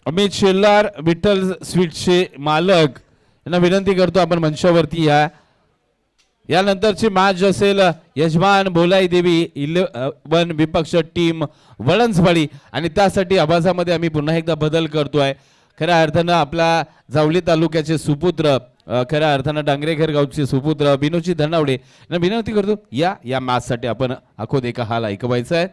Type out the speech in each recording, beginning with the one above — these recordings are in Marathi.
अमित शेलार विठ्ठल स्वीट्सचे मालक यांना विनंती करतो आपण मंचावरती या. यानंतरची मॅच असेल यजमान भोलाई देवी 11 विपक्ष टीम वळंजवाडी आणि त्यासाठी आवाजामध्ये आम्ही पुन्हा एकदा बदल करतोय. खऱ्या अर्थानं आपला जावली तालुक्याचे सुपुत्र खऱ्या अर्थानं डांगरेघर गावचे सुपुत्र बिनोजी धनावडे यांना विनंती करतो या मॅचसाठी आपण आखो देखा हाल ऐकवायचा आहे.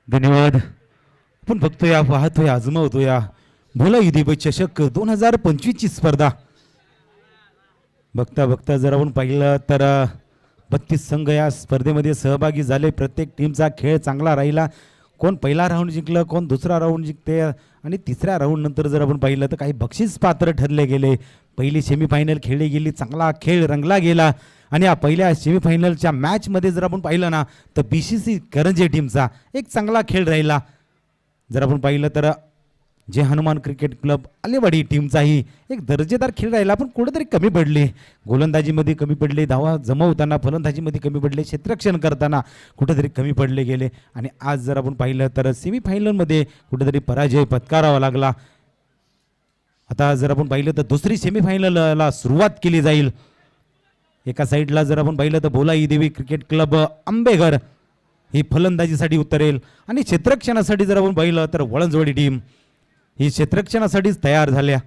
धन्यवाद. आपण बघतोय पाहतोय आजमावतोय भोलाई देवी चषक 2025 ची स्पर्धा. बघता बघता जर आपण पाहिलं तर 32 संघ या स्पर्धेमध्ये सहभागी झाले. प्रत्येक टीमचा खेळ चांगला राहिला. कोण पहिला राऊंड जिंकलं, कोण दुसरा राऊंड जिंकते आणि तिसऱ्या राऊंड नंतर जर आपण पाहिलं तर काही बक्षीस पात्र ठरले गेले. पहिली सेमीफायनल खेळली गेली, चांगला खेळ रंगला गेला आणि या पहिल्या सेमीफायनलच्या मॅचमध्ये जर आपण पाहिलं ना तर BCC करंजे टीमचा एक चांगला खेळ राहिला. जर आपण पाहिलं तर जे हनुमान क्रिकेट क्लब आलेवाडी टीमचाही एक दर्जेदार खेळ राहिला. पण कुठेतरी कमी पडले, गोलंदाजीमध्ये कमी पडले, धावा जमवताना फलंदाजीमध्ये कमी पडले, क्षेत्ररक्षण करताना कुठेतरी कमी पडले गेले आणि आज जर आपण पाहिलं तर सेमीफायनलमध्ये कुठेतरी पराजय पत्करावा लागला. आता जर आपण पाहिलं तर दुसरी सेमीफायनलला सुरुवात केली जाईल. एका साईडला जर आपण पाहिलं तर भोलाई देवी क्रिकेट क्लब आंबेघर ही फलंदाजीसाठी उतरेल आणि क्षेत्ररक्षणासाठी जर आपण पाहिलं तर वळंजवाडी टीम ही क्षेत्ररक्षणासाठीच तयार झाल्या.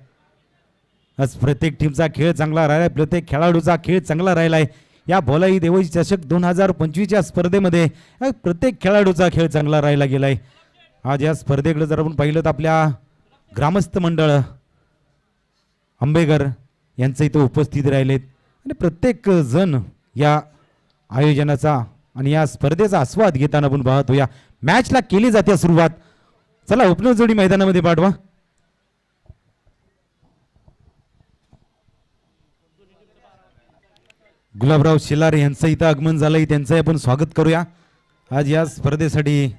आज प्रत्येक टीमचा खेळ चांगला राहिला, प्रत्येक खेळाडूचा खेळ चांगला राहिला आहे. या भोलाई देवी चषक 2025 या स्पर्धेमध्ये प्रत्येक खेळाडूचा खेळ चांगला राहिला गेला आहे. आज या स्पर्धेकडे जर आपण पाहिलं तर आपल्या ग्रामस्थ मंडळ आंबेघर यांचं इथं उपस्थित राहिलेत आणि प्रत्येक जण या आयोजनाचा आणि या स्पर्धेचा आस्वाद घेताना आपण पाहतो. या मॅचला केली जाते सुरुवात. चला ओपनर जोडी मैदानामध्ये पाठवा. गुलाबराव शेलार यांचं इथं आगमन झालंय, त्यांचं आपण स्वागत करूया आज या स्पर्धेसाठी.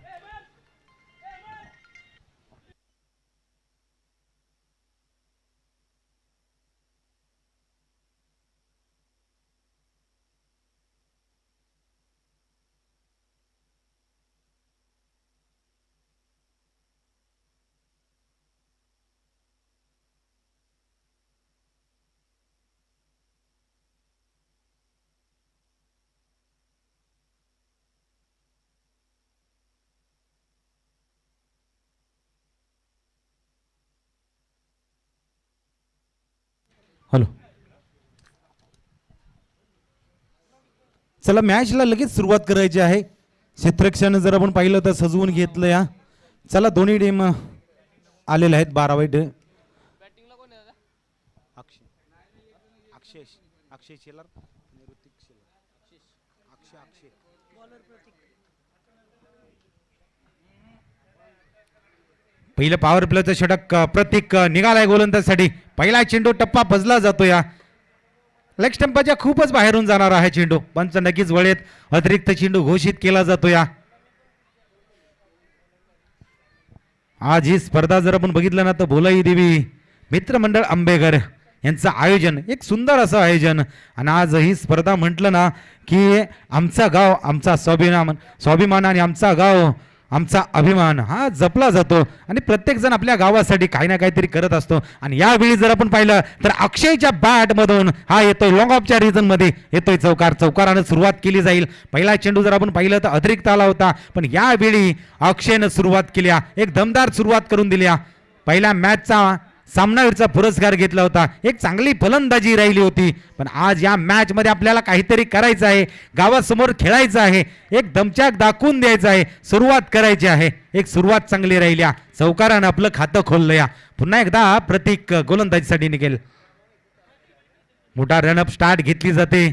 हॅलो, चला मॅचला लगेच सुरुवात करायची आहे. क्षेत्ररक्षण जर आपण पाहिलं तर सजवून घेतलं या. चला दोन्ही टीम आलेल्या आहेत. 12 वाईट अक्षय शेलार पहिलं पॉवर प्लेचं षटक प्रतीक निघालाय गोलंदाजीसाठी. पहिला चेंडू टप्पा भजला जातो. या लेग स्टंपाच्या खूपच बाहेरून जाणार आहे चेंडू. पंच नक्कीच वळेत अतिरिक्त चेंडू घोषित केला जातो. या आज ही स्पर्धा जर आपण बघितलं ना तर भोलाई देवी मित्रमंडळ आंबेघर यांचं आयोजन एक सुंदर असं आयोजन. आणि आज ही स्पर्धा म्हटलं ना की आमचा गाव आमचा स्वाभिमान आणि आमचा गाव आमचा अभिमान हा जपला जातो आणि प्रत्येक जण आपल्या गावासाठी काही ना काहीतरी करत असतो. आणि यावेळी जर आपण पाहिलं तर अक्षयच्या बॅट मधून हा येतोय लॉंग ऑफच्या रिजन मध्ये येतोय चौकारानं सुरुवात केली जाईल. पहिला चेंडू जर आपण पाहिलं तर अतिरिक्त आला होता, पण यावेळी अक्षयनं सुरुवात केली, एक दमदार सुरुवात करून दिली. पहिल्या मॅचचा सामनावीरचा पुरस्कार घेतला होता. एक चांगली फलंदाजी राहिली होती. पण आज या मॅच मध्ये आपल्याला काहीतरी करायचं आहे, गावासमोर खेळायचं आहे, एक दमचाक दाखवून द्यायचं आहे, सुरुवात करायची आहे. एक सुरुवात चांगली राहिल्या, चौकारानं आपलं खातं खोललं. या पुन्हा एकदा प्रतीक गोलंदाजीसाठी निघेल. मोठा रनअप स्टार्ट घेतली जाते.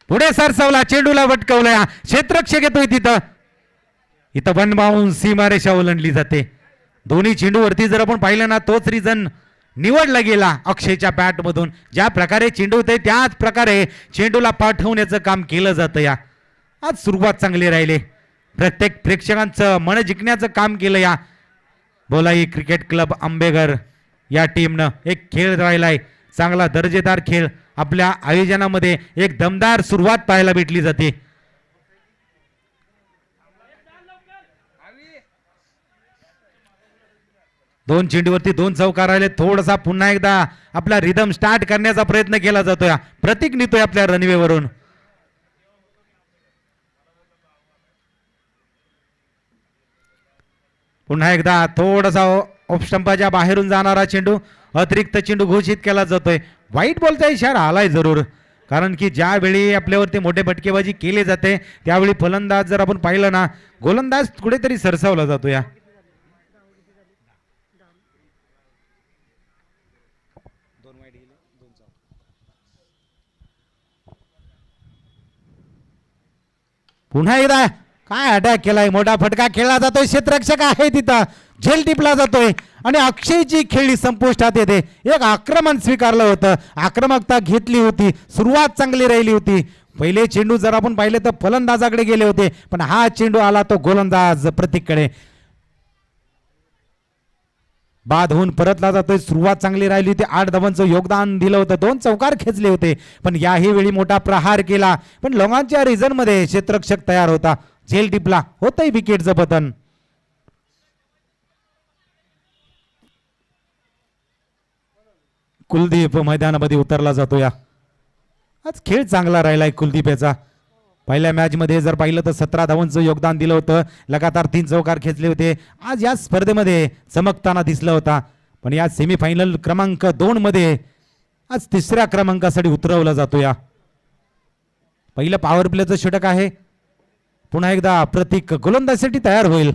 पुढे सरसावला, चेंडूला वटकवला, क्षेत्ररक्षक येतोय तिथं. इथं वन बाउंस सीमारेषा ओलांडली जाते. दोन्ही चेंडूवरती जर आपण पाहिलं ना तोच रिझन निवडला गेला अक्षयच्या बॅट मधून. ज्या प्रकारे चेंडू होते त्याच प्रकारे चेंडूला पाठवण्याचं काम केलं जातं. या आज सुरुवात चांगली राहिली. प्रत्येक प्रेक्षकांचं मन जिंकण्याचं काम केलं या बोलाई क्रिकेट क्लब आंबेघर या टीमनं. एक खेळ राहिलाय चांगला दर्जेदार खेळ. आपल्या आयोजनामध्ये एक दमदार सुरुवात पाहायला भेटली जाते. दोन चेंडूवरती दोन चौकार राहिले. थोडासा पुन्हा एकदा आपला रिदम स्टार्ट करण्याचा प्रयत्न केला जातोय. प्रतीक निघतोय आपल्या रनवेवरून. पुन्हा एकदा थोडासा ऑफ स्टंपाच्या बाहेरून जाणारा चेंडू अतिरिक्त चेंडू घोषित केला जातोय. वाईट बॉलचा इशारा आलाय जरूर. कारण की ज्यावेळी आपल्यावरती मोठे फटकेबाजी केली जाते त्यावेळी फलंदाज जर आपण पाहिलं ना गोलंदाज कुठेतरी सरसावला जातो. या पुन्हा एकदा काय अटॅक केलाय. मोठा फटका खेळला जातोय. क्षेत्ररक्षक आहे तिथं झेल टिपला जातोय आणि अक्षयची खेळी संपुष्टात येते. एक आक्रमण स्वीकारलं होतं. आक्रमकता घेतली होती. सुरुवात चांगली राहिली होती. पहिले चेंडू जर आपण पाहिले तर फलंदाजाकडे गेले होते पण हा चेंडू आला तो गोलंदाज प्रतीककडे. बाद होऊन परतला जातोय. सुरुवात चांगली राहिली होती. 8 धावांचं योगदान दिलं होतं. 2 चौकार खेचले होते पण याही वेळी मोठा प्रहार केला पण लोकांच्या रिझन मध्ये क्षेत्ररक्षक तयार होता. झेल टिपला होतंय विकेटचं पतन. कुलदीप मैदानामध्ये उतरला जातो. या आज खेळ चांगला राहिलाय कुलदीप याचा. पहिल्या मॅच मध्ये जर पाहिलं तर 17 धावांचं योगदान दिलं होतं. लगातार 3 चौकार खेचले होते. आज या स्पर्धेमध्ये चमकताना दिसला होता पण या सेमीफायनल क्रमांक 2 मध्ये आज 3ऱ्या क्रमांकासाठी उतरवला जातो. या पहिलं पॉवर प्लेचं षटक आहे. पुन्हा एकदा प्रतीक गोलंदाजीसाठी तयार होईल.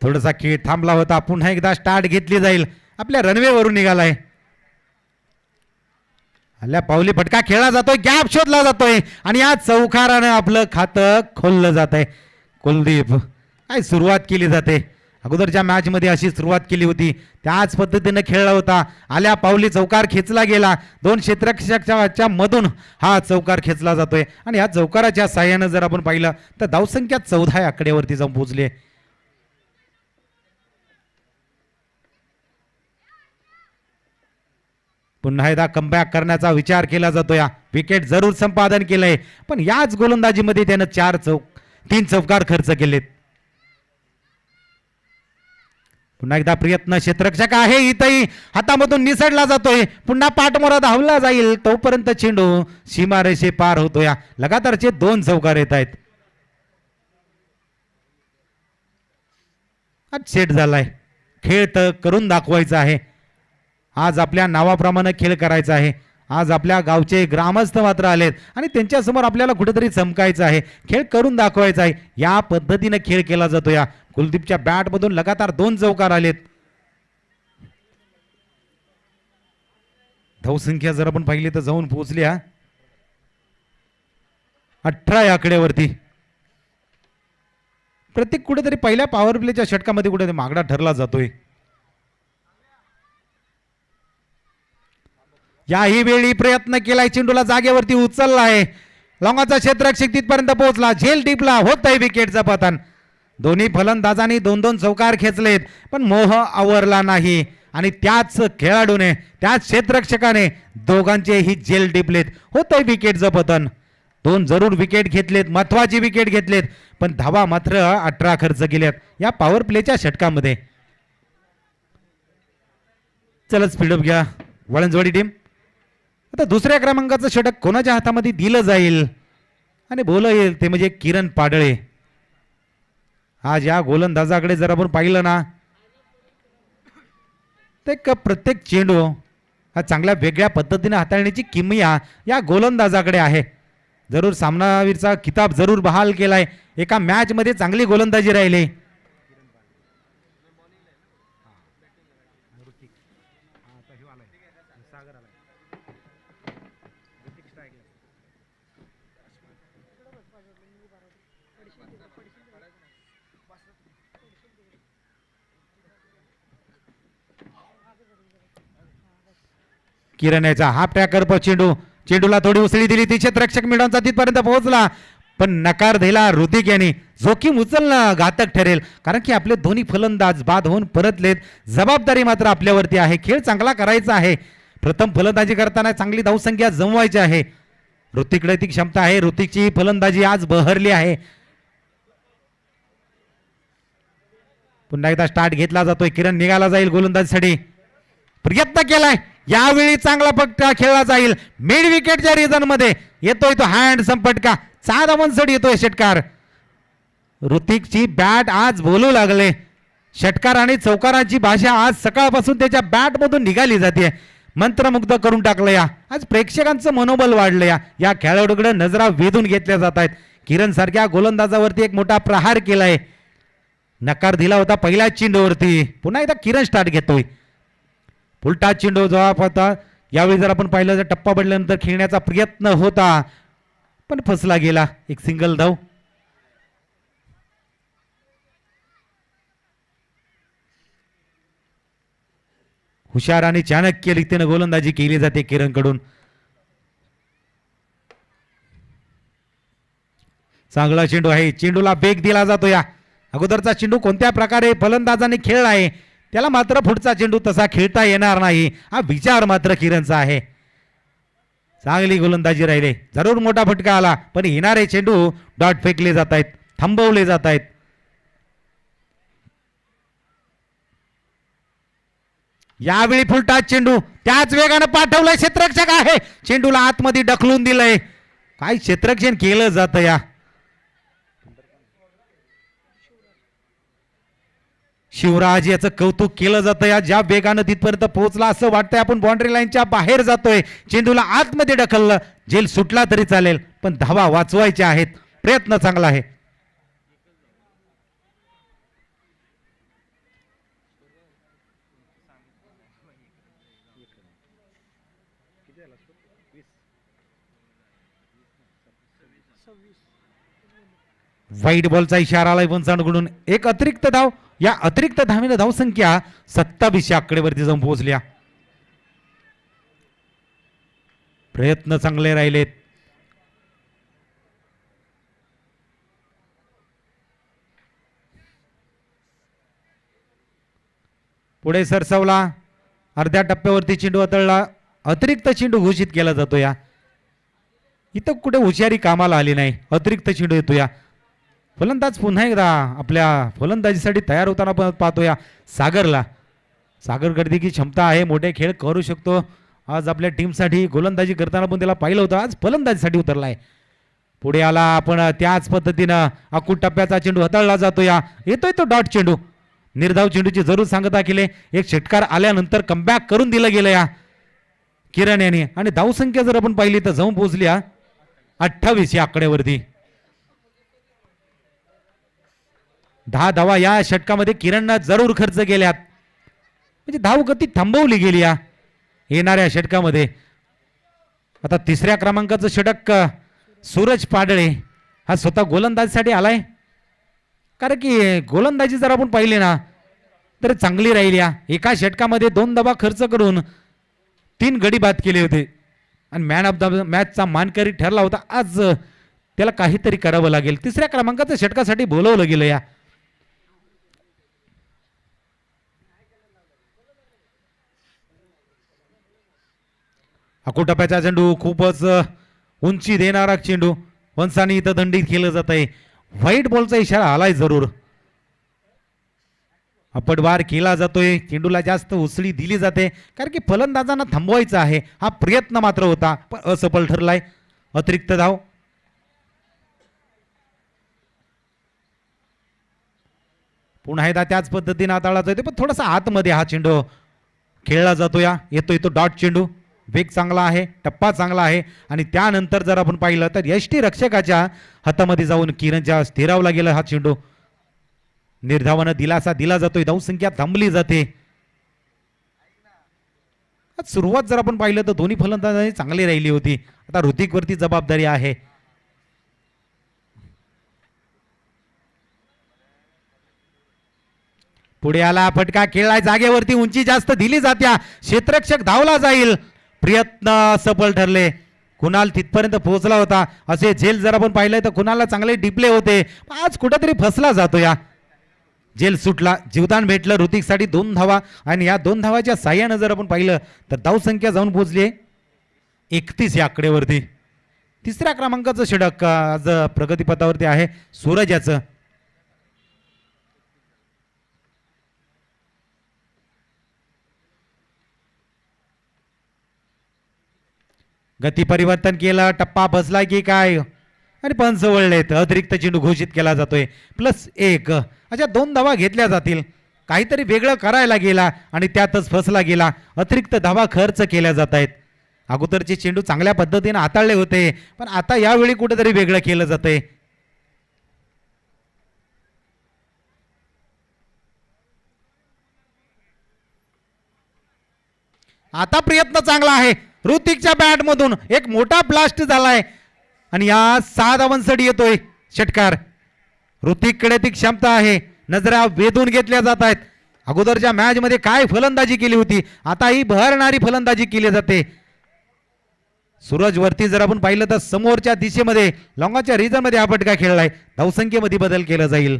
थोडासा खेळ थांबला होता. पुन्हा एकदा स्टार्ट घेतली जाईल. आपल्या रनवेवरून निघालाय. हल्ल्या पावली फटका खेळला जातोय. गॅप शोधला जातोय आणि या चौकारानं आपलं खातं खोललं जात आहे. कुलदीप काय सुरुवात केली जाते. अगोदरच्या मॅच मध्ये अशी सुरुवात केली होती त्याच पद्धतीने खेळला होता. आल्या पावली चौकार खेचला गेला. 2 क्षेत्ररक्षकाच्या मधून हा चौकार खेचला जातोय आणि या चौकाराच्या साह्यानं जर आपण पाहिलं तर धावसंख्या 14 या आकड्यावरती जाऊन पोहोचली. पुन्हा एकदा कमबॅक करण्याचा विचार केला जातो. या विकेट जरूर संपादन केलंय पण याच गोलंदाजीमध्ये त्यानं 3 चौकार खर्च केलेत. पुन्हा एकदा प्रयत्न क्षेत्ररक्षक आहे. इथंही हातामधून निसडला जातोय. पुन्हा पाठमोरा धावला जाईल तोपर्यंत चेंडू सीमारेषे पार होतो. या लगातारचे 2 चौकार येत आहेत. आज सेट झालाय. खेळ तर करून दाखवायचा आहे. आज आपल्या नावाप्रमाणे खेळ करायचा आहे. आज आपल्या गावचे ग्रामस्थ मात्र आलेत आणि त्यांच्या समोर आपल्याला कुठेतरी चमकायचं आहे. खेळ करून दाखवायचा आहे. या पद्धतीने खेळ केला जातो. या कुलदीपच्या बॅट मधून लगातार 2 चौकार आलेत. धावसंख्या जर आपण पाहिली तर जाऊन पोहोचली 18 या आकड्यावरती. प्रत्येक कुठेतरी पहिल्या पॉवर प्लेच्या षटकामध्ये कुठेतरी मागडा ठरला जातोय. याही वेळी प्रयत्न केलाय. चेंडूला जागेवरती उचलला आहे. लॉंगाचा क्षेत्ररक्षक तिथपर्यंत पोहोचला. झेल टिपला होतंय विकेटचं पतन. दोन्ही फलंदाजांनी 2-2 चौकार खेचलेत पण मोह आवरला नाही आणि त्याच खेळाडूने त्याच क्षेत्ररक्षकाने दोघांचेही झेल टिपलेत. होतंय विकेटचं पतन. 2 जरूर विकेट घेतलेत. महत्वाची विकेट घेतलेत पण धावा मात्र 18 खर्च केल्यात या पॉवर प्लेच्या षटकामध्ये. चला स्पीडअप घ्या वळंजवाडी टीम. आता 2ऱ्या क्रमांकाचं षटक कोणाच्या हातामध्ये दिलं जाईल आणि बोल येईल ते म्हणजे किरण पाडळे. आज या गोलंदाजाकडे जर आपण पाहिलं ना ते प्रत्येक चेंडू हा चांगल्या वेगळ्या पद्धतीने हाताळण्याची किमया या गोलंदाजाकडे आहे. जरूर सामनावीरचा किताब जरूर बहाल केलाय. एका मॅच मध्ये चांगली गोलंदाजी राहिली. किरण याचा हाफ ट्रॅकर पर चेंडू, चेंडूला थोडी उसळी दिली ती क्षेत्ररक्षक मिडॉनचा तिथपर्यंत पोहोचला पण नकार दिला ऋतिक यांनी. जोखीम उचलणं घातक ठरेल कारण की आपले दोन्ही फलंदाज बाद होऊन परतलेत. जबाबदारी मात्र आपल्यावरती आहे. खेळ चांगला करायचा आहे. प्रथम फलंदाजी करताना चांगली धावसंख्या जमवायची आहे. ऋतिककडे ती क्षमता आहे. ऋतिकची फलंदाजी आज बहरली आहे. पुन्हा एकदा स्टार्ट घेतला जातोय. किरण निघाला जाईल गोलंदाजीसाठी. प्रयत्न केलाय यावेळी चांगला फटका खेळला जाईल. मिड विकेटच्या रिझन मध्ये येतोय तो हँड संपटका. 4 धावांसाठी येतोय षटकार. ऋतिकची बॅट आज बोलू लागले. षटकार आणि चौकारांची भाषा आज सकाळपासून त्याच्या बॅट मधून निघाली जाते. मंत्रमुग्ध करून टाकलं या. आज प्रेक्षकांचं मनोबल वाढलं या खेळाडूकडे नजरा वेधून घेतल्या जात आहेत. किरण सारख्या गोलंदाजावरती एक मोठा प्रहार केलाय. नकार दिला होता पहिल्याच चेंडूवरती. पुन्हा एकदा किरण स्टार्ट घेतोय. उलटा चेंडू जवाब होता. यावेळी जर आपण पाहिलं तर टप्पा पडल्यानंतर खेळण्याचा प्रयत्न होता पण फसला गेला. एक सिंगल धाव. हुशार आणि चाणक्य रीतीने गोलंदाजी केली जाते किरणकडून. चांगला चेंडू आहे. चेंडूला वेग दिला जातो. या अगोदरचा चेंडू कोणत्या प्रकारे फलंदाजाने खेळला आहे त्याला मात्र पुढचा चेंडू तसा खेळता येणार नाही हा विचार मात्र किरणचा आहे. चांगली गोलंदाजी राहिली. जरूर मोठा फटका आला पण येणारे चेंडू डॉट फेकले जात आहेत. थांबवले जात आहेत. यावेळी फुलटाच चेंडू त्याच वेगाने पाठवलाय. क्षेत्ररक्षक आहे. चेंडूला आतमध्ये ढकलून दिलंय. काय क्षेत्ररक्षण केलं जातं या. शिवराज याचं कौतुक केलं जातं या. ज्या वेगानं तिथपर्यंत पोहोचला असं वाटतंय आपण बाउंड्री लाईनच्या बाहेर जातोय. चेंडूला आतमध्ये ढकललं. जेल सुटला तरी चालेल पण धावा वाचवायच्या आहेत. प्रयत्न चांगला आहे. वाईट बॉलचा इशारा आलाय पंचांकडून. एक अतिरिक्त धाव. या अतिरिक्त धावेने धावसंख्या 27 आकडेवरती जाऊन पोहोचल्या. प्रयत्न चांगले राहिलेत. पुढे सरसावला. अर्ध्या टप्प्यावरती चेंडू हाताळला. अतिरिक्त चेंडू घोषित केला जातो. या इथं कुठे हुशारी कामाला आली नाही. अतिरिक्त चेंडू येतो. या फलंदाज पुन्हा एकदा आपल्या फलंदाजीसाठी तयार होताना पण पाहतो या सागरला. सागरकडे की क्षमता आहे. मोठे खेळ करू शकतो. आज आपल्या टीमसाठी गोलंदाजी करताना पण त्याला पाहिलं होतं. आज फलंदाजीसाठी उतरलाय. पुढे आला. आपण त्याच पद्धतीनं अकूट टप्प्याचा चेंडू हाताळला जातो. या येतोय तो डॉट चेंडू. निर्धाव चेंडूची जरूर सांगता केले. एक षटकार आल्यानंतर कमबॅक करून दिलं गेलं या किरण यांनी. आणि धावसंख्या जर आपण पाहिली तर जाऊन पोहोचली 28 या आकड्यावरती. 10 धावा या षटकामध्ये किरणनं जरूर खर्च केल्यात. म्हणजे धाव गती थांबवली गेली या येणाऱ्या षटकामध्ये. आता 3ऱ्या क्रमांकाचं षटक सूरज पाडळे हा स्वतः गोलंदाजीसाठी आलाय. कारण की गोलंदाजी जर आपण पाहिली ना तर चांगली राहिली. या एका षटकामध्ये 2 धावा खर्च करून 3 गडी बाद केले होते आणि मॅन ऑफ द मॅचचा मानकरी ठरला होता. आज त्याला काहीतरी करावं लागेल. 3ऱ्या क्रमांकाचं षटकासाठी बोलवलं गेलं. या अकोटप्याचा चेंडू खूपच उंची देणारा चेंडू. वंसानी इथं दंडित केलं जात आहे. व्हाईट बॉलचा इशारा आलाय जरूर. अपटवार केला जातोय. चेंडूला जास्त उसळी दिली जाते कारण की फलंदाजांना थांबवायचं आहे. हा प्रयत्न मात्र होता पण असफल ठरलाय. अतिरिक्त धाव. पुन्हा एकदा त्याच पद्धतीने हाताळला जातो पण थोडासा आतमध्ये हा चेंडू खेळला जातो. या येतोय तो डॉट चेंडू. वेग चांगला आहे. टप्पा चांगला आहे. आणि त्यानंतर जर आपण पाहिलं तर यष्टी रक्षकाच्या हातामध्ये जाऊन किरणच्या स्थिरावला गेला हा चेंडू. निर्धावानं दिलासा दिला जातोय. धावसंख्या थांबली जाते. सुरुवात जर आपण पाहिलं तर दोन्ही फलंदाजांनी चांगली राहिली होती. आता ऋतिकवरती जबाबदारी आहे. पुढे आला फटका खेळलाय जागेवरती उंची जास्त दिली जात्या क्षेत्ररक्षक धावला जाईल प्रयत्न सफल ठरले. कुणाल तिथपर्यंत पोहोचला होता असे झेल जर आपण पाहिलं तर कुणालला चांगले डिपले होते आज कुठेतरी फसला जातो. या जेल सुटला जीवदान भेटलं ऋतिकसाठी 2 धावा आणि या 2 धावाच्या साह्यानं जर आपण पाहिलं तर धावसंख्या जाऊन पोहोचली 31 या आकडेवरती. तिसऱ्या क्रमांकाचं षटक आज प्रगतीपथावरती आहे सूरज याचं. गती परिवर्तन केलं टप्पा बसला की काय आणि पंच वळलेत. अतिरिक्त चेंडू घोषित केला जातोय +1. अशा 2 धावा घेतल्या जातील. काहीतरी वेगळं करायला गेला आणि त्यातच फसला गेला. अतिरिक्त धावा खर्च केल्या जात आहेत. अगोदरचे चेंडू चांगल्या पद्धतीने हाताळले होते पण आता यावेळी कुठेतरी वेगळं केलं जातंय. आता प्रयत्न चांगला आहे ऋतिकच्या बॅट मधून एक मोठा ब्लास्ट झालाय आणि या 6 धावांसाठी येतोय षटकार. ऋतिककडे ती क्षमता आहे. नजरा वेधून घेतल्या जात आहेत. अगोदरच्या मॅच मध्ये काय फलंदाजी केली होती आता ही बहरणारी फलंदाजी केली जाते. सूरज वरती जर आपण पाहिलं तर समोरच्या दिशेमध्ये लॉंगाच्या रिजन मध्ये हा फटका खेळलाय. धावसंख्येमध्ये बदल केला जाईल.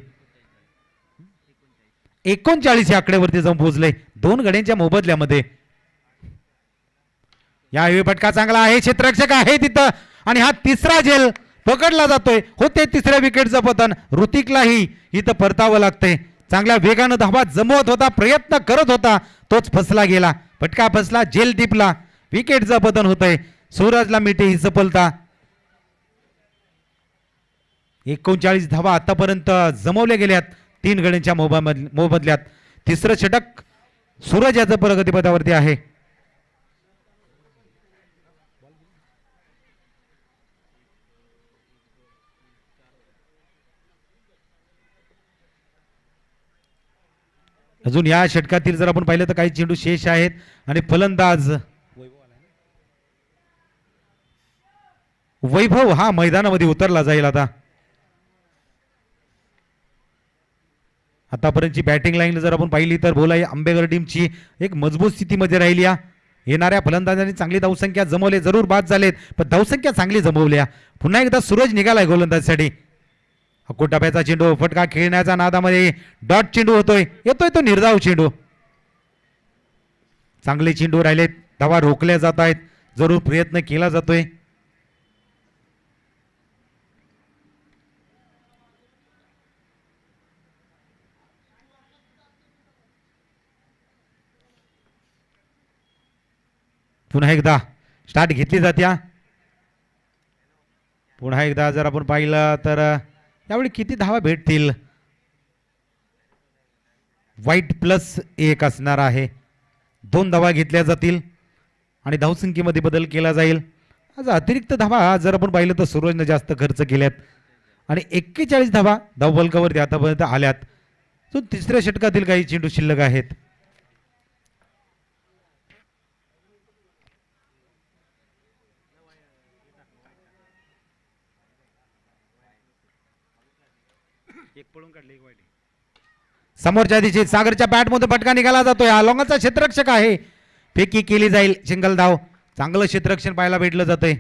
39 या आकड्यावरती जाऊन पोहोचले 2 गड्यांच्या मोबदल्यामध्ये. यावेळी फटका चांगला आहे क्षेत्ररक्षक आहे तिथं आणि हा तिसरा झेल पकडला जातोय. होते तिसऱ्या विकेटचं पतन. ऋतिकलाही इथं परतावं लागतंय. चांगल्या वेगानं धावा जमवत होता प्रयत्न करत होता तोच फसला गेला. फटका फसला झेल टिपला विकेटचं पतन होतंय. सूरजला मिळते ही सफलता. 39 धावा आतापर्यंत जमवल्या गेल्यात 3 गड्यांच्या मोबदल्यात. तिसरं षटक सूरज याचं प्रगतीपथावरती आहे. अजून या षटकातील जर आपण पाहिलं तर काही चेंडू शेष आहेत आणि फलंदाज वैभव हा मैदानामध्ये उतरला जाईल. आतापर्यंतची बॅटिंग लाईन जर आपण पाहिली तर बोलाई आंबेकर टीमची एक मजबूत स्थितीमध्ये राहिली. येणाऱ्या फलंदाजांनी चांगली धावसंख्या जमवले जरूर बाद झालेत पण धावसंख्या चांगली जमवल्या. पुन्हा एकदा सूरज निघालाय गोलंदाजीसाठी. टप्प्याचा चेंडू फटका खेळण्याच्या नादामध्ये डॉट चेंडू होतोय. येतोय तो निर्धाव चेंडू. चांगले चेंडू राहिलेत धावा रोखल्या जात आहेत. जरूर प्रयत्न केला जातोय. पुन्हा एकदा स्टार्ट घेतली जात्या. पुन्हा एकदा जर आपण पाहिलं तर यावेळी किती धावा भेटतील. वाईट +1 असणार आहे. 2 धावा घेतल्या जातील आणि धावसंख्येमध्ये बदल केला जाईल. आज अतिरिक्त धावा जर आपण पाहिलं तर सूरजने जास्त खर्च केल्यात आणि 41 धावा धावफलकावरती आतापर्यंत आल्यात. तो तिसऱ्या षटकातील काही चेंडू शिल्लक आहेत. समोरच्या दिशेत सागरच्या बॅटमधून फटका निघाला जातोय. हा लॉंगाचा क्षेत्ररक्षक आहे. फेकी केली जाईल सिंगल धाव. चांगलं क्षेत्ररक्षण पाहायला भेटलं जातंय.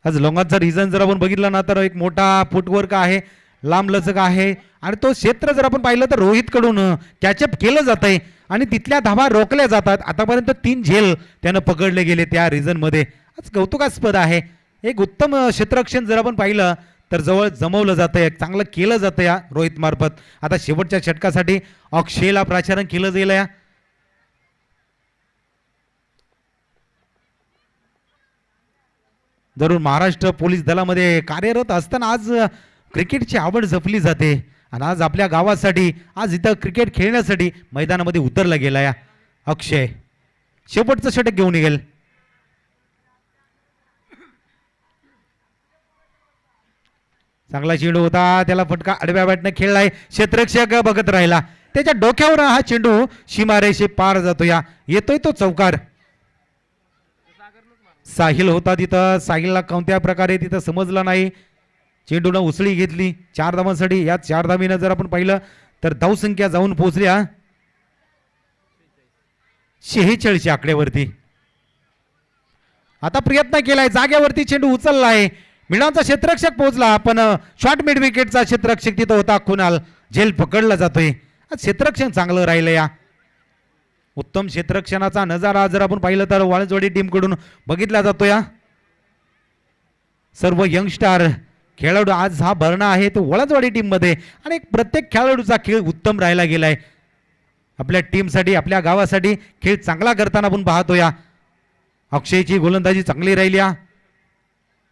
आज लॉंगाचा रिझन जर आपण बघितलं ना तर एक मोठा फुटवर्क आहे लांब लचक आहे आणि तो क्षेत्र जर आपण पाहिलं तर रोहित कडून कॅचअप केलं जातंय आणि तिथल्या धावा रोखल्या जातात. आतापर्यंत 3 झेल त्यानं पकडले गेले त्या रिझन मध्ये. आज कौतुकास्पद आहे. एक उत्तम क्षेत्ररक्षण जर आपण पाहिलं तर जवळ जमवलं जातंय चांगलं केलं जातं या रोहित मार्फत. आता शेवटच्या षटकासाठी अक्षयला प्राचारण केलं जाईल. या जरूर महाराष्ट्र पोलीस दलामध्ये कार्यरत असताना आज क्रिकेटची आवड जपली जाते आणि आज आपल्या गावासाठी आज इथं क्रिकेट खेळण्यासाठी मैदानामध्ये उतरला गेला या अक्षय. शेवटचं षटक घेऊन निघेल. चांगला चेंडू होता, त्याला फटका आडव्या बॅटने खेळलाय, क्षेत्ररक्षक बघत राहिला, त्याच्या डोक्यावर हा चेंडू सीमारेषे पार जातो, या येतोय तो चौकार. साहिल होता तिथं, साहिलला कोणत्या प्रकारे तिथं समजलं नाही, चेंडूनं उसळी घेतली 4 धावांसाठी. या 4 धावीनं जर आपण पाहिलं तर धावसंख्या जाऊन पोहोचल्या 46 आकड्यावरती. आता प्रयत्न केलाय, जागेवरती चेंडू उचललाय, मिडांचा क्षेत्ररक्षक पोहोचला, पण शॉर्ट मिड विकेटचा क्षेत्ररक्षक तिथं होता कुणाल, झेल पकडला जातोय. क्षेत्ररक्षण चांगलं राहिलं, या उत्तम क्षेत्ररक्षणाचा नजारा जर आपण पाहिलं तर वाळंजवाडी टीम कडून बघितला जातो. या सर्व यंगस्टार खेळाडू आज हा भरणा आहे तो वाळंजवाडी टीम मध्ये, आणि प्रत्येक खेळाडूचा खेळ उत्तम राहायला गेलाय. आपल्या टीमसाठी, आपल्या गावासाठी खेळ चांगला करताना आपण पाहतो. या अक्षयची गोलंदाजी चांगली राहिली,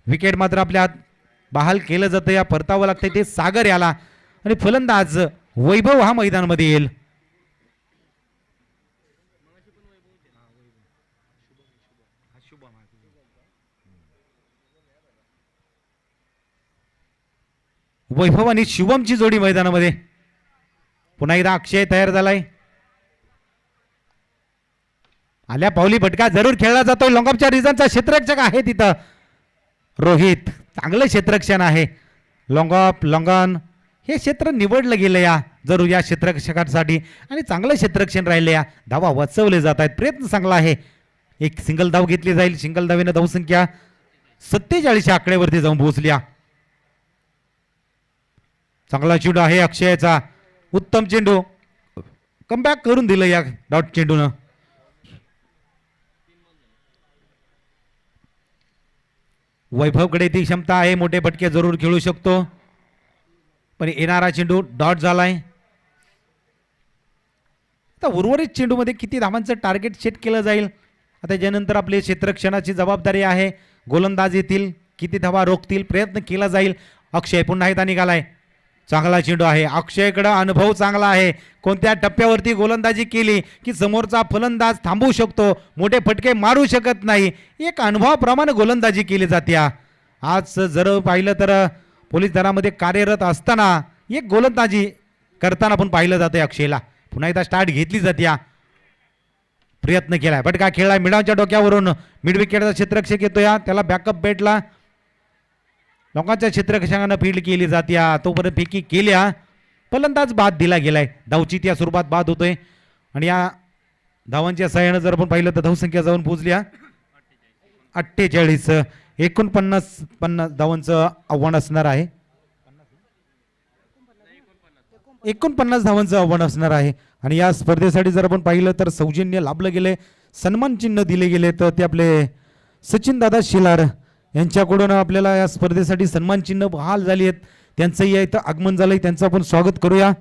विकेट मात्र आपल्या बहाल केलं जातं, या परतावं लागतंय ते सागर याला, आणि फलंदाज वैभव हा मैदानामध्ये येईल. वैभव आणि शुभमची जोडी मैदानामध्ये. पुन्हा एकदा अक्षय तयार झालाय, आल्या पावली फटका जरूर खेळला जातोय. लॉंगॉपच्या रिझनचा क्षेत्ररक्षक आहे तिथं रोहित, चांगलं क्षेत्ररक्षण आहे. लॉंगॉप लॉंगॉन हे क्षेत्र निवडलं गेलं या जरूर या क्षेत्ररक्षकांसाठी, आणि चांगलं क्षेत्ररक्षण राहिलं. या धावा वाचवले जात आहेत, प्रयत्न चांगला आहे. एक सिंगल धाव घेतली जाईल, सिंगल धावेनं धावसंख्या 47 आकड्यावरती जाऊन पोहोचल्या. चांगला चेंडू आहे अक्षयचा, उत्तम चेंडू, कमबॅक करून दिलं या डॉट चेंडूनं. वैभवकडे ती क्षमता आहे, मोठे फटके जरूर खेळू शकतो, पण येणारा चेंडू डॉट झालाय. आता उर्वरित चेंडूमध्ये किती धावांचं टार्गेट सेट केलं जाईल, आता त्यानंतर आपली क्षेत्ररक्षणाची जबाबदारी आहे. गोलंदाज येतील, किती धावा रोखतील, प्रयत्न केला जाईल. अक्षय पुन्हा एकदा निघालाय, चांगला चेंडू आहे. अक्षयकडे अनुभव चांगला आहे, कोणत्या टप्प्यावरती गोलंदाजी केली की समोरचा फलंदाज थांबवू शकतो, मोठे फटके मारू शकत नाही, एक अनुभवाप्रमाणे गोलंदाजी केली जाते. आज जर पाहिलं तर पोलीस दलामध्ये कार्यरत असताना एक गोलंदाजी करताना पण पाहिलं जाते अक्षयला. पुन्हा एकदा स्टार्ट घेतली जाते, प्रयत्न केलाय, फटका खेळलाय मिडाच्या डोक्यावरून, मिड विकेटचा क्षेत्ररक्षक येतोय, त्याला बॅकअप भेटला. लोकांच्या क्षेत्ररक्षकांना फील्ड केली जाते, तोपर्यंत फेकी केल्या, फलंदाज बाद दिला गेलाय. धावची त्या स्वरूपात बाद होतोय, आणि या धावांच्या सहाय्यानं जर आपण पाहिलं तर धावसंख्या जाऊन पोहोचली 48. 49 धावांचं आव्हान असणार आहे, 49 धावांचं आव्हान असणार आहे. आणि या स्पर्धेसाठी जर आपण पाहिलं तर सौजन्य लाभलं गेले, सन्मान चिन्ह दिले गेले, तर ते आपले सचिन दादा शिलार यांच्याकडून आपल्याला या स्पर्धेसाठी सन्मान चिन्ह बहाल झाली आहेत, त्यांचंही इथं आगमन झालंय, त्यांचं आपण स्वागत करूया.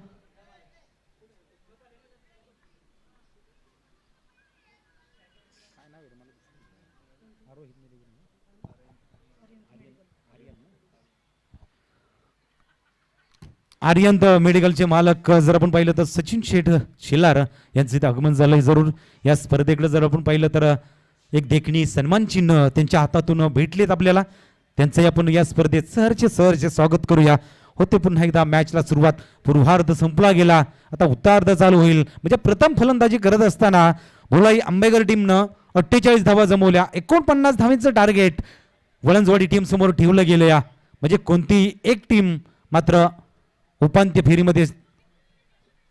आर्यंत मेडिकलचे मालक जर आपण पाहिलं तर सचिन शेठ शिलार यांचं इथं आगमन झालंय. जरूर या स्पर्धेकडे जर आपण पाहिलं तर एक देखणी सन्मान चिन्ह त्यांच्या हातातून भेटलेत आपल्याला, त्यांचंही आपण या स्पर्धेत सहर्ष स्वागत करूया. होते पुन्हा एकदा मॅचला सुरुवात, पूर्वार्ध संपला गेला, आता उत्तरार्ध चालू होईल. म्हणजे प्रथम फलंदाजी करत असताना भोलाई आंबेगर टीमनं 48 धावा जमवल्या, 49 धावांचं टार्गेट वळंजवाडी टीम समोर ठेवलं गेलं. या म्हणजे कोणती एक टीम मात्र उपांत्य फेरीमध्ये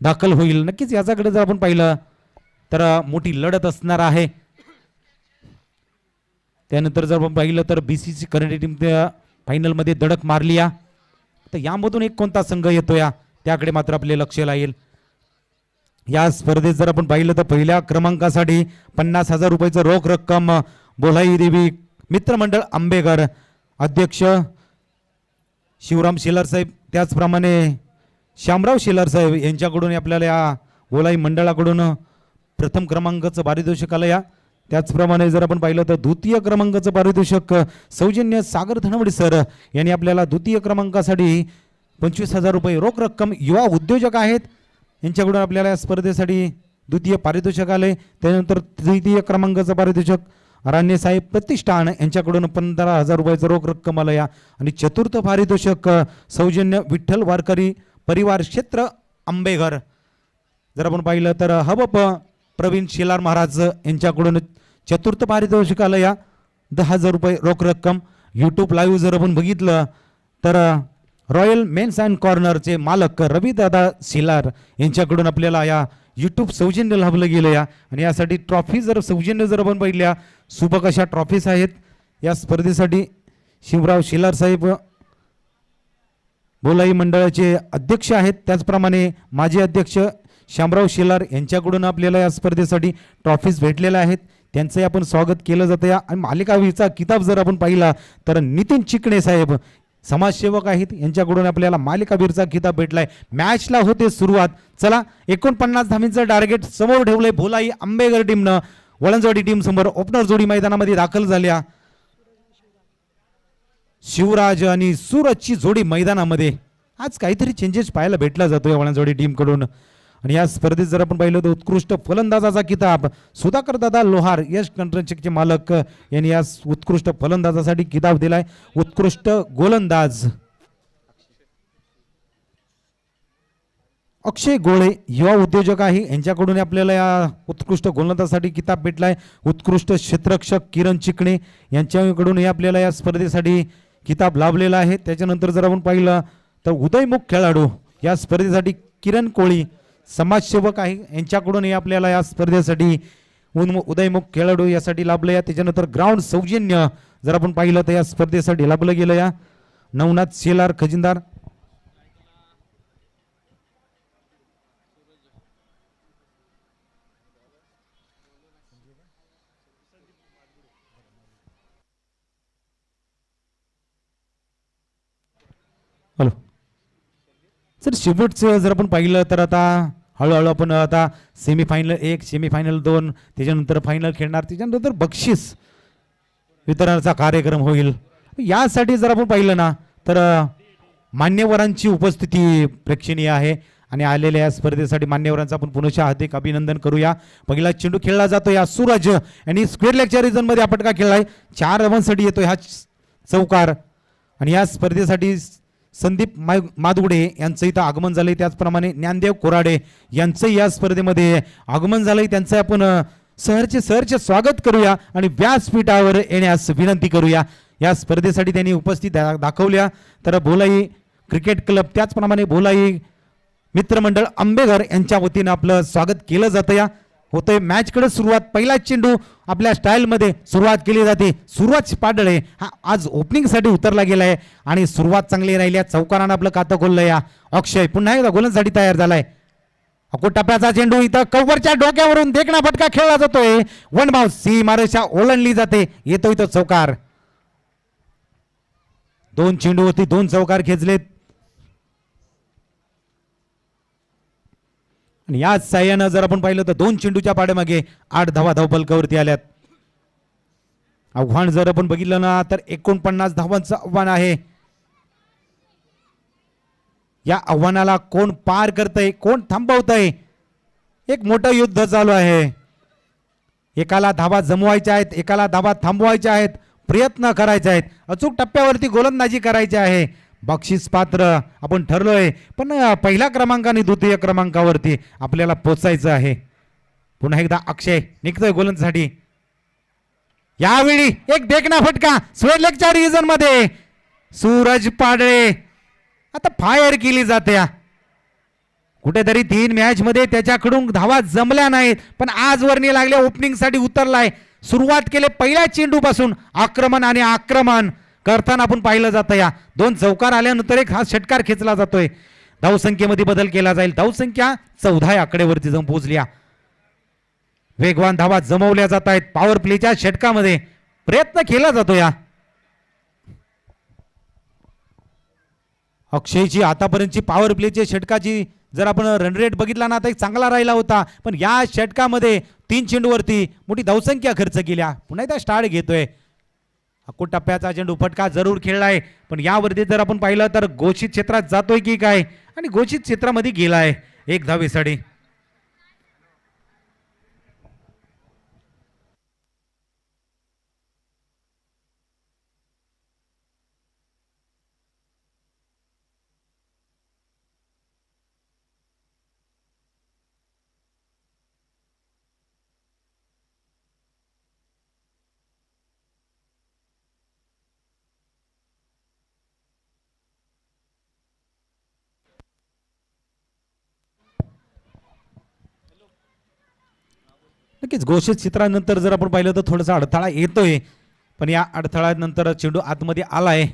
दाखल होईल. नक्कीच याच्याकडे जर आपण पाहिलं तर मोठी लढत असणार आहे. त्यानंतर जर आपण पाहिलं तर BCC करंडी टीम फायनलमध्ये धडक मारली, तर यामधून एक कोणता संघ येतो त्याकडे मात्र आपले लक्ष लागेल. या स्पर्धेत जर आपण पाहिलं तर पहिल्या क्रमांकासाठी 50,000 रुपयाचं रोख रक्कम बोलाई देवी मित्रमंडळ आंबेगर अध्यक्ष शिवराम शेलार साहेब, त्याचप्रमाणे श्यामराव शेलार साहेब यांच्याकडून आपल्याला या बोलाई मंडळाकडून प्रथम क्रमांकाचं पारितोषिक आलं. त्याचप्रमाणे जर आपण पाहिलं तर द्वितीय क्रमांकाचं पारितोषिक सौजन्य सागर धनवडी सर यांनी आपल्याला द्वितीय क्रमांकासाठी 25,000 रुपये रोख रक्कम युवा उद्योजक आहेत यांच्याकडून आपल्याला या स्पर्धेसाठी द्वितीय पारितोषिक आले. त्यानंतर तृतीय क्रमांकाचं पारितोषिक अरण्य साहेब प्रतिष्ठान यांच्याकडून 15,000 रुपयाचं रोख रक्कम आलं या आणि चतुर्थ पारितोषिक सौजन्य विठ्ठल वारकरी परिवार क्षेत्र आंबेघर. जर आपण पाहिलं तर हबप प्रवीण शेलार महाराज यांच्याकडून चतुर्थ पारितोषिक आलं या 10,000 रुपये रोख रक्कम. यूट्यूब लाईव्ह जर आपण बघितलं तर रॉयल मेन्स अँड कॉर्नरचे मालक रविदादा शेलार यांच्याकडून आपल्याला या यूट्यूब सौजन्य लाभलं गेलं या आणि यासाठी ट्रॉफी जर सौजन्य जर आपण पाहिल्या सुबक अशा ट्रॉफीज आहेत. या स्पर्धेसाठी शिवराव शेलार साहेब बोलाई मंडळाचे अध्यक्ष आहेत, त्याचप्रमाणे माजी अध्यक्ष शामराव शेलार यांच्याकडून आपल्याला या स्पर्धेसाठी ट्रॉफीज भेटलेल्या आहेत. त्यांचंही आपण स्वागत केलं जातं या. आणि मालिकावीरचा किताब जर आपण पाहिला तर नितीन चिकणे साहेब समाजसेवक आहेत, यांच्याकडून आपल्याला मालिकावीरचा किताब भेटलाय. मॅचला होते सुरुवात. चला 49 धावांचं टार्गेट समोर ठेवलंय भोलाई आंबेघर टीमनं. वळंजवाडी टीम समोर ओपनर जोडी मैदानामध्ये दाखल झाल्या. शिवराज आणि सूरजची जोडी मैदानामध्ये. आज काहीतरी चेंजेस पाहायला भेटला जातोय वळंजवाडी टीमकडून. आणि या स्पर्धेत जर आपण पाहिलं तर उत्कृष्ट फलंदाजाचा किताब सुधाकर दादा लोहार यश कंट्रोलचे मालक यांनी या उत्कृष्ट फलंदाजासाठी किताब दिलाय. उत्कृष्ट गोलंदाज अक्षय गोळे युवा उद्योजक आहे, यांच्याकडून आपल्याला या उत्कृष्ट गोलंदाजासाठी किताब भेटलाय. उत्कृष्ट क्षेत्ररक्षक किरण चिकणे यांच्याकडून हे आपल्याला या स्पर्धेसाठी किताब लाभलेला आहे. त्याच्यानंतर जर आपण पाहिलं तर उदयमुख खेळाडू या स्पर्धेसाठी किरण कोळी समाजसेवक आहे, यांच्याकडून हे आपल्याला या स्पर्धेसाठी उदयमुख खेळाडू यासाठी लाभलं या. त्याच्यानंतर ग्राउंड सौजन्य जर आपण पाहिलं तर या स्पर्धेसाठी लाभलं गेलं या. नवनाथ शेलार खजिनदार. हॅलो सर, शेवटचं जर आपण पाहिलं तर आता हळूहळू आपण आता सेमीफायनल 1 सेमीफायनल 2 त्याच्यानंतर फायनल खेळणार. त्याच्यानंतर बक्षीस वितरणाचा कार्यक्रम होईल. यासाठी जर आपण पाहिलं ना तर मान्यवरांची उपस्थिती प्रेक्षणीय आहे आणि आलेल्या या स्पर्धेसाठी मान्यवरांचं आपण पुनश्च हार्दिक अभिनंदन करूया. पहिला चेंडू खेळला जातो या सूरज आणि स्क्वेअर लेगच्या रिझन मध्ये आपटका खेळलाय. 4 रनांसाठी येतो हा चौकार. आणि या स्पर्धेसाठी संदीप मादुगडे यांचं इथं आगमन झालंय. त्याचप्रमाणे ज्ञानदेव कोराडे यांचं या स्पर्धेमध्ये आगमन झालंय. त्यांचं आपण सहर्चे स्वागत करूया आणि व्यासपीठावर येण्यास विनंती करूया. या स्पर्धेसाठी त्यांनी उपस्थित दाखवल्या. तर भोलाई क्रिकेट क्लब त्याचप्रमाणे भोलाई मित्रमंडळ आंबेघर यांच्या वतीनं आपलं स्वागत केलं जातं. या होतंय मॅचकडे सुरुवात. पहिला चेंडू आपल्या स्टाईलमध्ये सुरुवात केली जाते. सूरज पाडळे हा आज ओपनिंगसाठी उतरला गेलाय आणि सुरुवात चांगली राहिली. चौकारानं आपलं खातं खोललं या. अक्षय पुन्हा एकदा गोलंदाजीसाठी तयार झालाय. टप्प्याचा चेंडू इथं कव्हरच्या डोक्यावरून देखणा फटका खेळला जातोय. वन बाउन्स सीमारेषा ओलांडली जाते. येतोय तो चौकार. 2 चेंडू होती, 2 चौकार खेचलेत. आणि याच साह्यानं जर आपण पाहिलं तर 2 चेंडूच्या पाड्यामागे 8 धावा धावफलकावरती आल्यात. आव्हान जर आपण बघितलं ना तर 49 धावांचं आव्हान आहे. या आव्हानाला कोण पार करतय, कोण थांबवतय, एक मोठं युद्ध चालू आहे. एकाला धावा जमवायच्या आहेत, एकाला धावा थांबवायच्या आहेत, प्रयत्न करायचे आहेत, अचूक टप्प्यावरती गोलंदाजी करायची आहे. बक्षीस पात्र आपण ठरलोय, पण पहिल्या क्रमांकाने द्वितीय क्रमांकावरती आपल्याला पोचायचं आहे. पुन्हा एकदा अक्षय निघतोय गोलंदाजीसाठी. यावेळी एक देखणा फटका स्क्वेअर लेगच्या रिजन मध्ये. सूरज पाडळे आता फायर केली जाते. कुठेतरी 3 मॅच मध्ये त्याच्याकडून धावा जमल्या नाहीत, पण आज वर्णी लागल्या. ओपनिंग साठी उतरलाय. सुरुवात केली पहिल्या चेंडू पासून आक्रमण करताना आपण पाहिलं जातं. या 2 चौकार आल्यानंतर एक हा षटकार खेचला जातोय. धावसंख्येमध्ये बदल केला जाईल. धावसंख्या 14 आकडेवरती जाऊन पोहोचल्या. वेगवान धावा जमवल्या जात आहेत. पॉवर प्लेच्या षटकामध्ये प्रयत्न केला जातो. या अक्षयची आतापर्यंतची पॉवर प्लेच्या षटकाची जर आपण रन रेट बघितला ना तर चांगला राहिला होता, पण या षटकामध्ये 3 चेंडूवरती मोठी धावसंख्या खर्च केल्या. पुन्हा एकदा स्टार्ट घेतोय. टप्प्याचा चेंडू फटका जरूर खेळलाय, पण यावरती जर आपण पाहिलं तर घोषित क्षेत्रात जातोय की काय, आणि घोषित क्षेत्रामध्ये गेलाय 1 धावेसाठी. नक्कीच घोषित चित्रानंतर जर आपण पाहिलं तर थोडासा अडथळा येतोय, पण या अडथळ्यानंतर चेंडू आतमध्ये आलाय.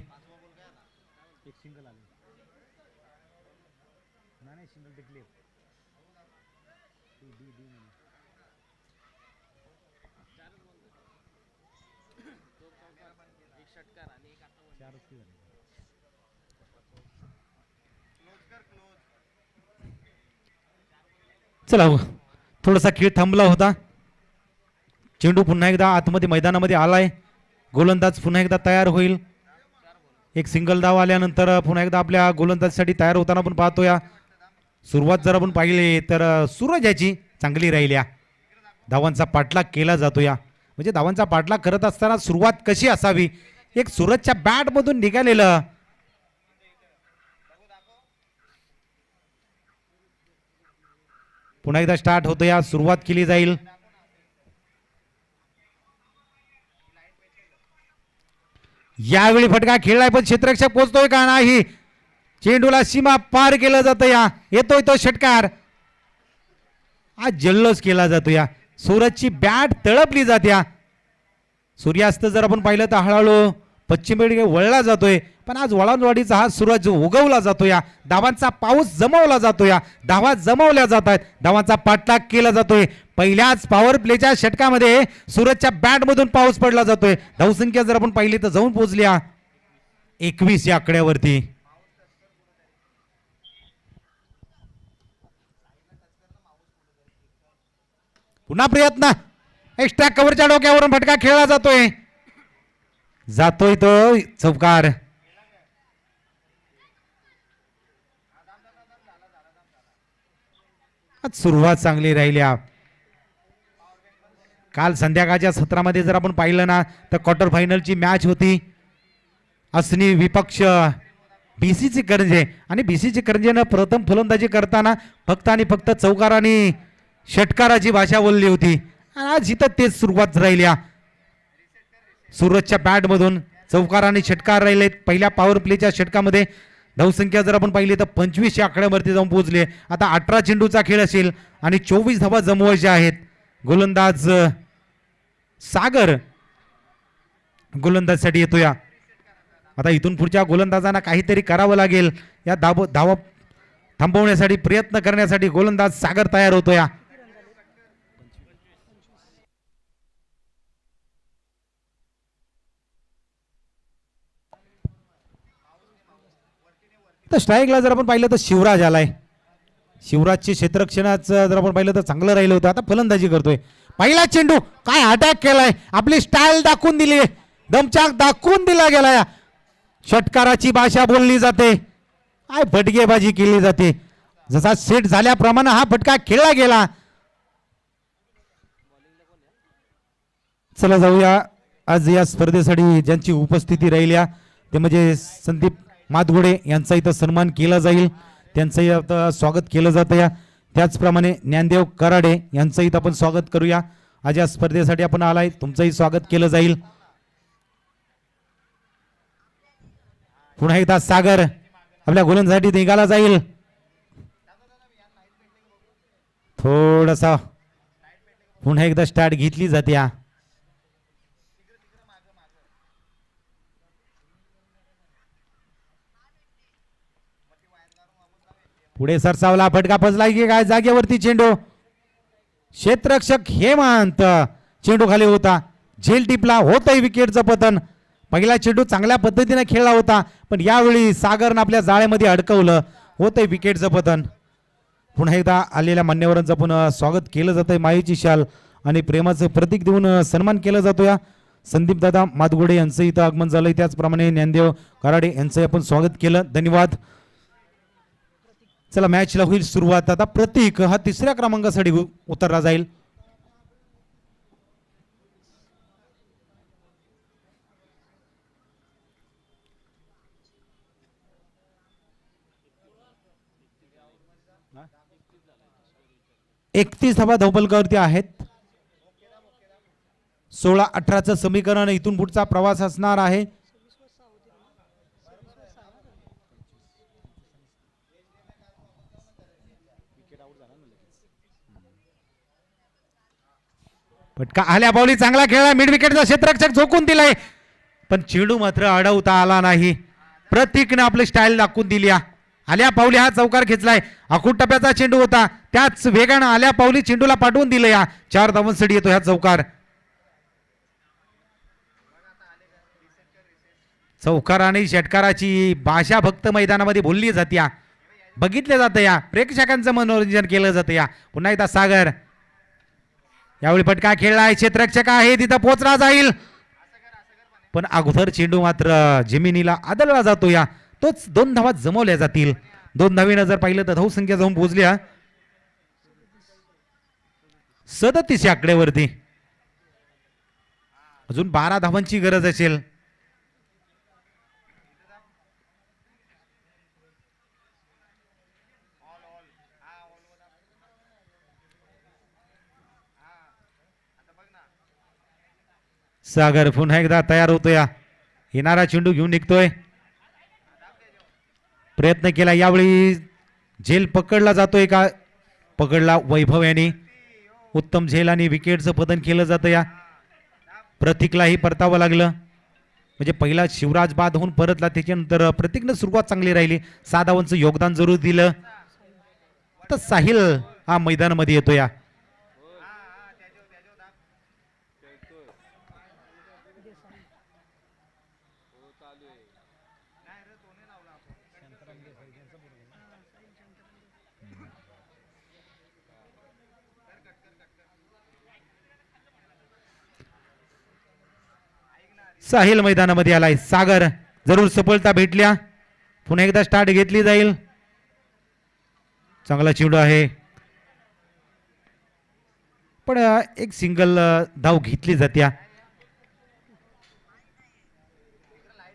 चला हो, थोडासा खेळ थांबला होता. चेंडू पुन्हा एकदा आतमध्ये मैदानामध्ये आलाय. गोलंदाज पुन्हा एकदा तयार होईल. एक सिंगल धाव आल्यानंतर पुन्हा एकदा आपल्या गोलंदाजीसाठी तयार होताना आपण पाहतोय. सुरुवात जर आपण पाहिली तर सूरज याची चांगली राहिल्या. धावांचा पाठलाग केला जातो या, म्हणजे धावांचा पाठलाग करत असताना सुरुवात कशी असावी, एक सूरजच्या बॅट मधून निघालेलं. पुन्हा एकदा स्टार्ट होतो या, सुरुवात केली जाईल. यावेळी फटका खेळलाय पण क्षेत्ररक्षक पोहोचतोय का नाही. चेंडूला सीमा पार केलं जातं या, येतोय तो षटकार. आज जल्लोष केला जातो या, सूरजची बॅट तळपली जात्या. सूर्यास्त जर आपण पाहिलं तर हळूहळू पश्चिमेकडे वळला जातोय, पण आज वळणवाडीचा हा सूरज उगवला जातो या. धावांचा पाऊस जमवला जातो या, धावा जमवल्या जात आहेत, धावांचा पाठलाग केला जातोय. पहिल्याच पॉवर प्लेच्या षटकामध्ये सूरजच्या बॅट मधून पाऊस पडला जातोय. धावसंख्या जर आपण पाहिली तर जाऊन पोहोचल्या 21 या आकड्यावरती. पुन्हा प्रयत्न, एक्स्ट्रा कव्हरच्या डोक्यावरून फटका खेळला जातोय. जातोय तो चौकार. सुरुवात चांगली राहिल्या. काल संध्याकाळच्या सत्रामध्ये जर आपण पाहिलं ना तर क्वार्टर फायनलची मॅच होती. असनी विपक्ष बीसीची करंजे, आणि बीसीची करंजेनं प्रथम फलंदाजी करताना फक्त आणि फक्त चौकार आणि षटकाराची भाषा बोलली होती. आज इथं तेच सुरुवात राहिल्या. सूरजच्या बॅट मधून चौकार आणि षटकार राहिले. पहिल्या पॉवर प्लेच्या षटकामध्ये धावसंख्या जर आपण पाहिली तर 25 या आकड्यावरती जाऊन पोहोचले. आता 18 चेंडूचा खेळ असेल आणि 24 धावा जमवायच्या आहेत. गोलंदाज सागर गोलंदाजसाठी येतो या. आता इथून पुढच्या गोलंदाजांना काहीतरी करावं लागेल. या धावा थांबवण्यासाठी प्रयत्न करण्यासाठी गोलंदाज सागर तयार होतो या. तर स्ट्राईकला जर आपण पाहिलं तर शिवराज आलाय. शिवराजचे क्षेत्ररक्षणाचं जर आपण पाहिलं तर चांगलं राहिलं होतं. आता फलंदाजी करतोय. पहिला चेंडू काय अटॅक केलाय, आपली स्टाईल दाखवून दिली, दमचाक दाखवून दिला गेला. षटकाराची भाषा बोलली जाते, काय फटकेबाजी केली जाते. जसा सेट झाल्याप्रमाणे हा फटका खेळला गेला. चला जाऊया. आज या स्पर्धेसाठी ज्यांची उपस्थिती राहिल्या ते म्हणजे संदीप मादगुडे यांचा इथं सन्मान केला जाईल, त्यांचंही आता स्वागत केलं जातं या. त्याचप्रमाणे ज्ञानदेव कराडे यांचं इथं आपण स्वागत करूया. आज या स्पर्धेसाठी आपण आलाय, तुमचंही स्वागत केलं जाईल. पुन्हा एकदा सागर आपल्या गोलंदाजीसाठी निघाला जाईल. थोडासा पुन्हा एकदा स्टार्ट घेतली जाते या. पुढे सरसावला, फटका फसला की काय जागेवरती चेंडू. क्षेत्ररक्षक हेमंत चेंडू खाली होता, झेल टिपला, होतंय विकेटचं पतन. पहिला चेंडू चांगल्या पद्धतीने खेळला होता, पण यावेळी सागरनं आपल्या जाळ्यामध्ये अडकवलं, होतंय विकेटचं पतन. पुन्हा एकदा आलेल्या मान्यवरांचं पण स्वागत केलं जातंय. मायेची शाल आणि प्रेमाचं प्रतीक देऊन सन्मान केला जातो या. संदीप दादा मादगुडे यांचं इथं आगमन झालंय. त्याचप्रमाणे ज्ञानदेव कराडे यांचं आपण स्वागत केलं, धन्यवाद. चला मॅचला होईल सुरुवात. आता प्रतीक हा 3ऱ्या क्रमांकासाठी उतरला जाईल. ना 31 धावा धावफलकावरती आहेत. 16-18चं समीकरण इथून पुढचा प्रवास असणार आहे. फटका आल्या पावली चांगला खेळला, मिड विकेटचा क्षेत्ररक्षक झोकून दिलाय, पण चेंडू मात्र अडवता आला नाही. प्रतीकने आपली स्टाईल दाखवून दिली. आल्या पावली हा चौकार खेचलाय, आखूड टप्प्याचा चेंडू होता, त्याच वेगानं आल्या पावली चेंडूला पाठवून दिलं. या 4 धावांसाठी येतो ह्या चौकार. चौकार आणि षटकाराची भाषा फक्त मैदानामध्ये बोलली जाते, बघितले जाते, या प्रेक्षकांचं मनोरंजन केलं जातं. या पुन्हा एकदा सागर यावेळी फटका खेळलाय, क्षेत्ररक्षक आहे तिथं पोचला जाईल, पण अगोदर चेंडू मात्र जमिनीला आदळला जातो. या तोच 2 धावा जमवल्या जातील. 2 धावेनं जर पाहिलं तर धावसंख्या जाऊन पोहोचल्या 37 या आकड्यावरती. अजून 12 धावांची गरज असेल. सागर पुन्हा एकदा तयार होतोय, येणारा चेंडू घेऊन निघतोय, प्रयत्न केला, यावेळी झेल पकडला जातोय का, पकडला वैभव यांनी. उत्तम झेल आणि विकेटचं पतन केलं जातं. या प्रतीकलाही परतावं लागलं, म्हणजे पहिला शिवराज बाद होऊन परतला, त्याच्यानंतर प्रतीकनं सुरुवात चांगली राहिली, 6 धावांचं योगदान जरूर दिलं. आता साहिल हा मैदानामध्ये येतो. या साहिल मैदानामध्ये आलाय. सागर जरूर सफलता भेटल्या, पुन्हा एकदा स्टार्ट घेतली जाईल. चांगला चेंडू आहे, पण एक सिंगल धाव घेतली जाते.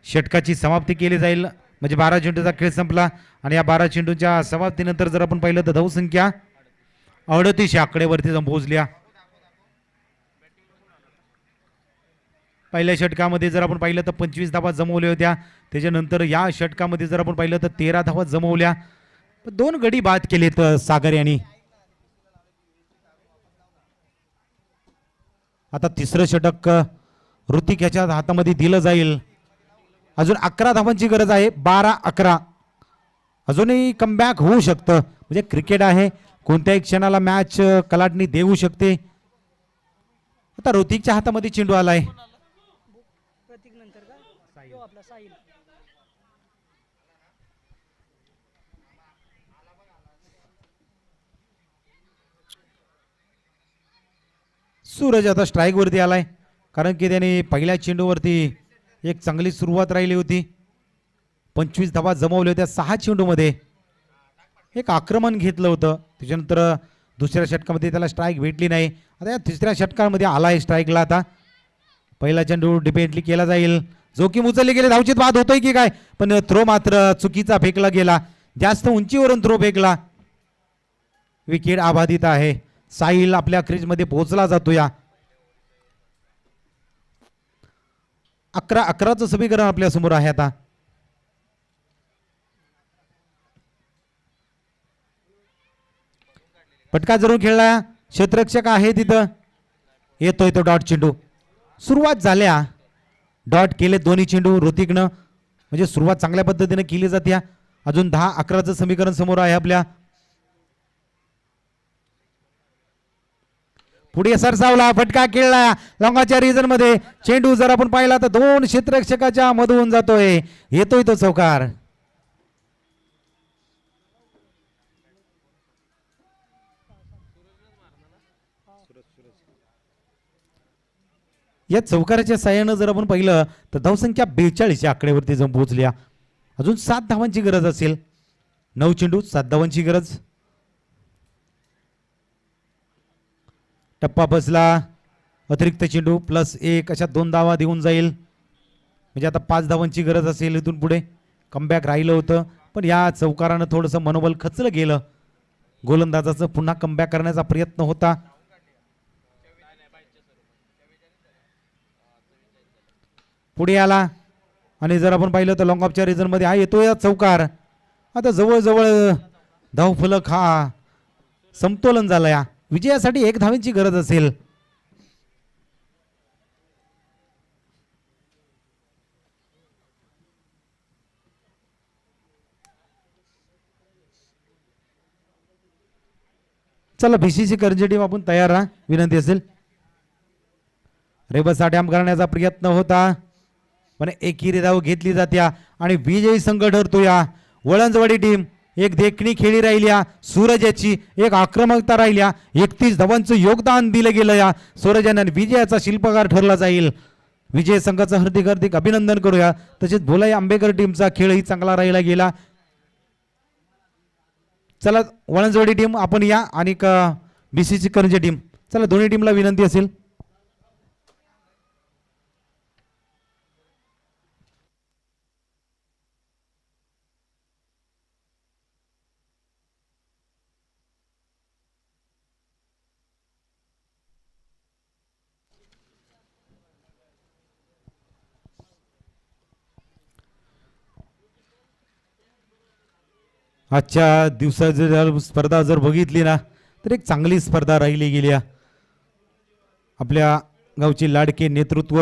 षटकाची समाप्ती केली जाईल, म्हणजे 12 चेंडूचा खेळ संपला, आणि या 12 चेंडूच्या समाप्तीनंतर जर आपण पाहिलं तर धावसंख्या 38 आकड्यावरती जाऊन पोहोचल्या. पहिल्या षटकामध्ये जर आपण पाहिलं तर 25 धावा जमवल्या होत्या, त्याच्यानंतर या षटकामध्ये जर आपण पाहिलं तर 13 धावा जमवल्या, 2 गडी बाद केलेत सागर यांनी. आता तिसरं षटक ऋतिक याच्या हातामध्ये दिलं जाईल. अजून 11 धावांची गरज आहे, 12-11. अजूनही कमबॅक होऊ शकतं, म्हणजे क्रिकेट आहे, कोणत्याही क्षणाला मॅच कलाटणी देऊ शकते. आता ऋतिकच्या हातामध्ये चेंडू आलाय, सूरज आता स्ट्राईक वरती आलाय, कारण की त्याने पहिल्या चेंडूवरती एक चांगली सुरुवात राहिली होती, 25 धावा जमवल्या होत्या 6 चेंडूमध्ये, एक आक्रमण घेतलं होतं. त्याच्यानंतर दुसऱ्या षटकामध्ये त्याला स्ट्राईक भेटली नाही, आता या तिसऱ्या षटकामध्ये आलाय स्ट्राईकला. आता पहिला चेंडू डिपेंडली केला जाईल, जोखीम उचलली गेली, धावचित बाद होतोय की काय, पण थ्रो मात्र चुकीचा फेकला गेला, जास्त उंचीवरून थ्रो फेकला, विकेट अबाधित आहे. साहिल आपल्या क्रीजमध्ये पोहोचला जातो. या 11-11चं समीकरण आपल्या समोर आहे. आता फटका जरूर खेळला, क्षेत्ररक्षक आहे तिथं, येतोय तो डॉट चेंडू. सुरुवात झाल्या, डॉट केले दोन्ही चेंडू ऋतिकनं, म्हणजे सुरुवात चांगल्या पद्धतीने केली जाते. अजून 10-11चं समीकरण समोर आहे आपल्या. पुढे सरसावला, फटका खेळला लॉंगाच्या रिजन मध्ये, चेंडू जर आपण पाहिला तर 2 क्षेत्ररक्षकाच्या मधून जातोय, येतोय तो चौकार. या चौकाराच्या साह्यानं जर आपण पाहिलं तर धावसंख्या 42 या आकड्यावरती जाऊन पोहोचल्या. अजून 7 धावांची गरज असेल, 9 चेंडू 7 धावांची गरज. टप्पा बसला, अतिरिक्त चेंडू +1 अशा 2 धावा देऊन जाईल, म्हणजे आता 5 धावांची गरज असेल. इथून पुढे कमबॅक राहिलं होतं, पण या चौकारानं थोडंसं मनोबल खचलं गेलं. गोलंदाजाचं पुन्हा कमबॅक करण्याचा प्रयत्न होता. पुढे आला, आणि जर आपण पाहिलं तर लॉंग ऑफच्या रिजन मध्ये हा येतो या चौकार. आता जवळजवळ धावफलक हा समतोलन झाला. या विजयासाठी 1 धावेची गरज असेल. चला बीसीसी करंजी टीम आपण तयार राहा, विनंती असेल. रेबसा डॅम करण्याचा प्रयत्न होता पण एकेरी धाव घेतली जात्या आणि विजयी संघ ठरतो या वळंजवाडी टीम. एक देखणी खेळी राहिल्या सूरजाची, एक आक्रमकता राहिल्या, 31 धावांचं योगदान दिलं गेलं या सूरजाने. विजयाचा शिल्पकार ठरला जाईल. विजय संघाचं हार्दिक हार्दिक अभिनंदन करूया. तसेच भोलाई आंबेकर टीमचा खेळही चांगला राहिला गेला. चला वळंजवाडी टीम आपण या आणि बीसीसी करंजी टीम, चला दोन्ही टीमला विनंती असेल. आजच्या दिवसाची जर स्पर्धा जर बघितली ना तर एक चांगली स्पर्धा राहिली गेली. आपल्या गावचे लाडके नेतृत्व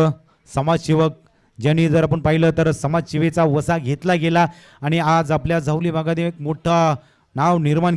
समाजसेवक ज्यांनी जर आपण पाहिलं तर समाजसेवेचा वसा घेतला गेला आणि आज आपल्या जावली भागात एक मोठा नाव निर्माण